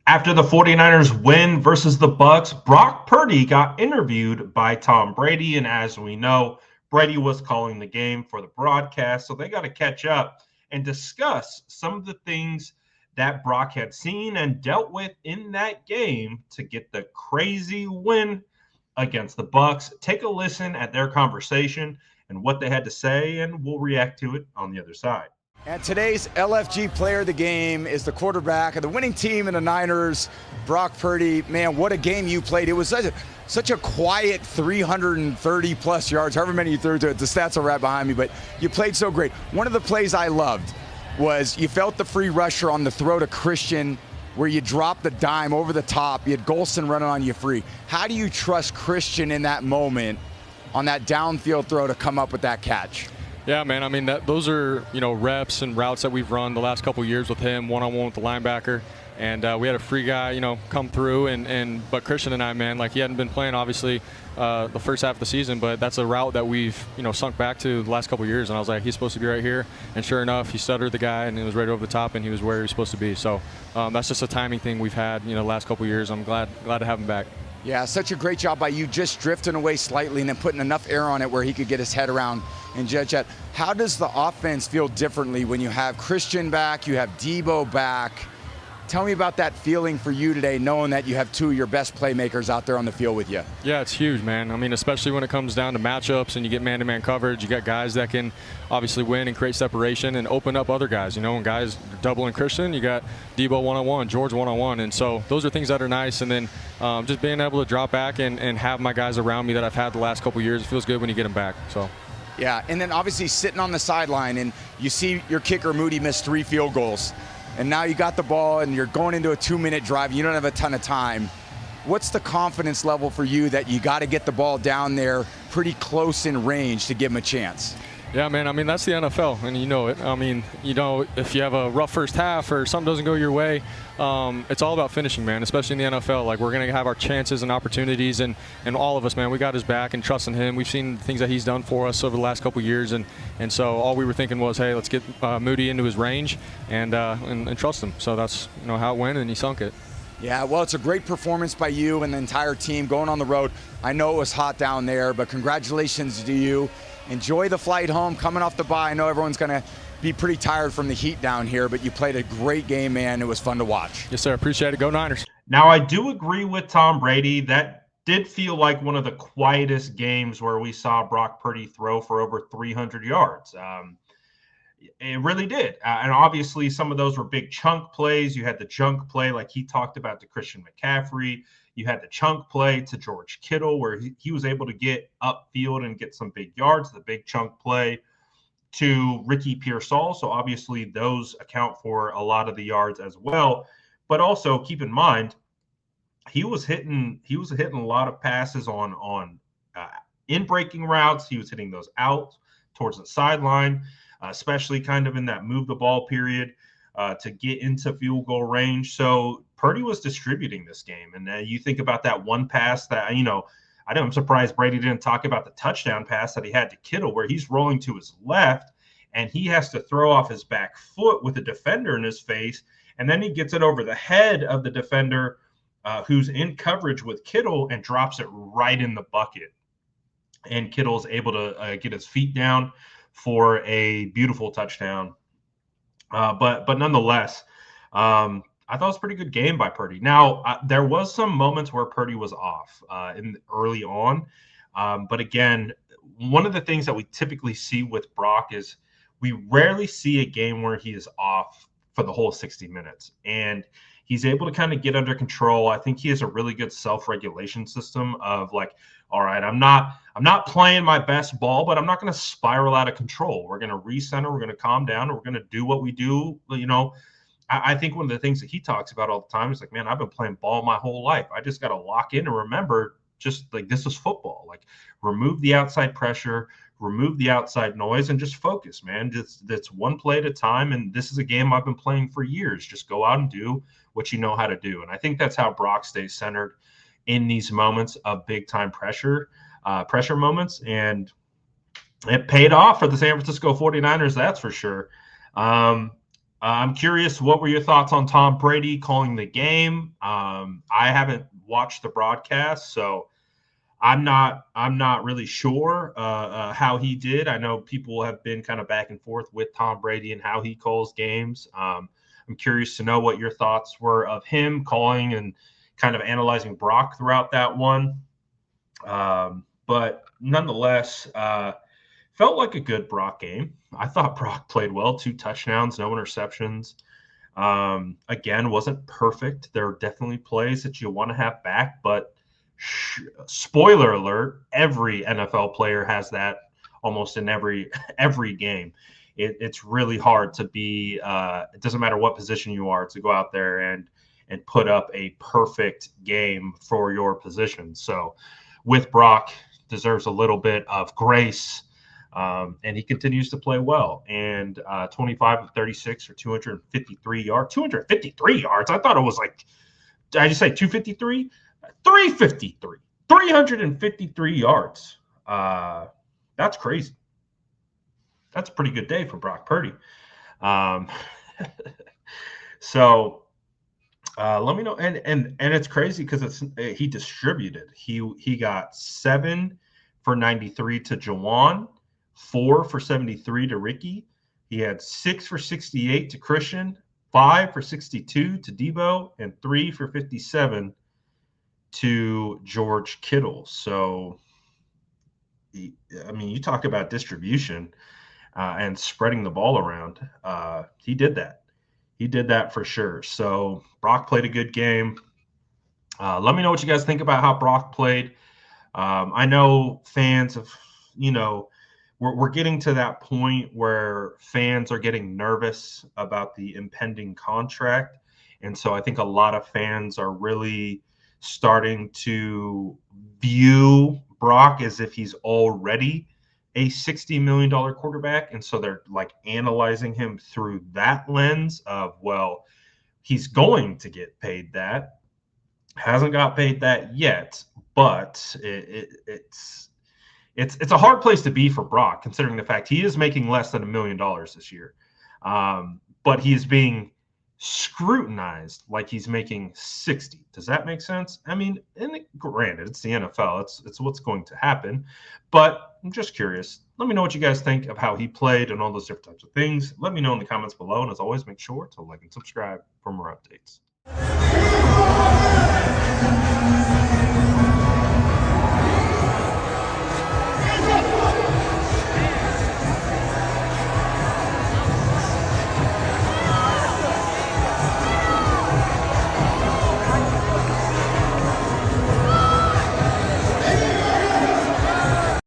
After the 49ers win versus the Bucs, Brock Purdy got interviewed by Tom Brady. And as we know, Brady was calling the game for the broadcast. So they got to catch up and discuss some of the things that Brock had seen and dealt with in that game to get the crazy win against the Bucs. Take a listen at their conversation and what they had to say, and we'll react to it on the other side. And today's LFG player of the game is the quarterback of the winning team in the Niners, Brock Purdy. Man, what a game you played. It was such a quiet 330-plus yards, however many you threw to it. The stats are right behind me, but you played so great. One of the plays I loved was you felt the free rusher on the throw to Christian where you dropped the dime over the top. You had Golston running on you free. How do you trust Christian in that moment on that downfield throw to come up with that catch? Yeah, man. I mean, those are reps and routes that we've run the last couple of years with him, one-on-one with the linebacker, and we had a free guy, come through. But Christian and I, man, like he hadn't been playing obviously the first half of the season, but that's a route that we've sunk back to the last couple of years. And I was like, he's supposed to be right here, and sure enough, he stuttered the guy and he was right over the top, and he was where he was supposed to be. So that's just a timing thing we've had, the last couple of years. I'm glad to have him back. Yeah, such a great job by you, just drifting away slightly and then putting enough air on it where he could get his head around and judge that. How does the offense feel differently when you have Christian back, you have Debo back? Tell me about that feeling for you today, knowing that you have two of your best playmakers out there on the field with you. Yeah, it's huge, man. I mean, especially when it comes down to matchups and you get man-to-man coverage, you got guys that can obviously win and create separation and open up other guys. When guys are doubling Christian, you got Debo one-on-one, George one-on-one. And so those are things that are nice. And then just being able to drop back and have my guys around me that I've had the last couple of years, it feels good when you get them back. So. Yeah, and then obviously sitting on the sideline and you see your kicker, Moody, miss 3 field goals. And now you got the ball and you're going into a 2-minute drive. You don't have a ton of time. What's the confidence level for you that you got to get the ball down there pretty close in range to give him a chance? Yeah, man, I mean, that's the NFL, and you know it. I mean, if you have a rough first half or something doesn't go your way, it's all about finishing, man, especially in the NFL. Like, we're going to have our chances and opportunities, and all of us, man, we got his back and trusting him. We've seen things that he's done for us over the last couple of years, and so all we were thinking was, hey, let's get Moody into his range and trust him. So that's how it went, and he sunk it. Yeah, well, it's a great performance by you and the entire team going on the road. I know it was hot down there, but congratulations to you. Enjoy the flight home, coming off the bye. I know everyone's going to be pretty tired from the heat down here, but you played a great game, man. It was fun to watch. Yes, sir. Appreciate it. Go Niners. Now, I do agree with Tom Brady. That did feel like one of the quietest games where we saw Brock Purdy throw for over 300 yards. It really did. And obviously, some of those were big chunk plays. You had the chunk play like he talked about to Christian McCaffrey. You had the chunk play to George Kittle where he was able to get upfield and get some big yards, the big chunk play to Ricky Pearsall. So obviously those account for a lot of the yards as well. But also keep in mind, he was hitting a lot of passes on in breaking routes. He was hitting those out towards the sideline, especially kind of in that move the ball period to get into field goal range. So Purdy was distributing this game. And you think about that one pass that, I'm surprised Brady didn't talk about the touchdown pass that he had to Kittle where he's rolling to his left and he has to throw off his back foot with a defender in his face. And then he gets it over the head of the defender who's in coverage with Kittle and drops it right in the bucket. And Kittle's able to get his feet down for a beautiful touchdown. But nonetheless, I thought it was a pretty good game by Purdy. Now, there was some moments where Purdy was off early on. But again, one of the things that we typically see with Brock is we rarely see a game where he is off for the whole 60 minutes. And he's able to kind of get under control. I think he has a really good self-regulation system of like, all right, I'm not playing my best ball, but I'm not going to spiral out of control. We're going to recenter. We're going to calm down. And we're going to do what we do. I think one of the things that he talks about all the time is like, man, I've been playing ball my whole life. I just got to lock in and remember just like this is football. Like remove the outside pressure, remove the outside noise, and just focus, man. That's one play at a time. And this is a game I've been playing for years. Just go out and do what you know how to do. And I think that's how Brock stays centered in these moments of big time pressure moments. And it paid off for the San Francisco 49ers, that's for sure. I'm curious, what were your thoughts on Tom Brady calling the game? I haven't watched the broadcast, so I'm not really sure how he did. I know people have been kind of back and forth with Tom Brady and how he calls games. I'm curious to know what your thoughts were of him calling and kind of analyzing Brock throughout that one. But nonetheless, felt like a good Brock game. I thought Brock played well, 2 touchdowns, no interceptions. Again, wasn't perfect. There are definitely plays that you want to have back, but spoiler alert, every NFL player has that almost in every game. It's really hard to be it doesn't matter what position you are, to go out there and put up a perfect game for your position. So with Brock, deserves a little bit of grace, and he continues to play well. And 25 of 36 for 253 yards. 253 yards? I thought it was like, did I just say 253? 353. 353 yards. That's crazy. That's a pretty good day for Brock Purdy. So let me know. And it's crazy because he distributed. He got 7 for 93 to Jawan, 4 for 73 to Ricky. He had 6 for 68 to Christian, 5 for 62 to Debo, and 3 for 57 to George Kittle. So, I mean, you talk about distribution and spreading the ball around. He did that. He did that for sure. So Brock played a good game. Let me know what you guys think about how Brock played. I know fans of, we're getting to that point where fans are getting nervous about the impending contract. And so I think a lot of fans are really starting to view Brock as if he's already a $60 million quarterback. And so they're like analyzing him through that lens of, well, he's going to get paid that. Hasn't got paid that yet, but it's a hard place to be for Brock, considering the fact he is making less than $1 million this year. But he is being scrutinized like he's making 60. Does that make sense? I mean, and granted, it's the NFL. It's what's going to happen. But I'm just curious. Let me know what you guys think of how he played and all those different types of things. Let me know in the comments below. And as always, make sure to like and subscribe for more updates.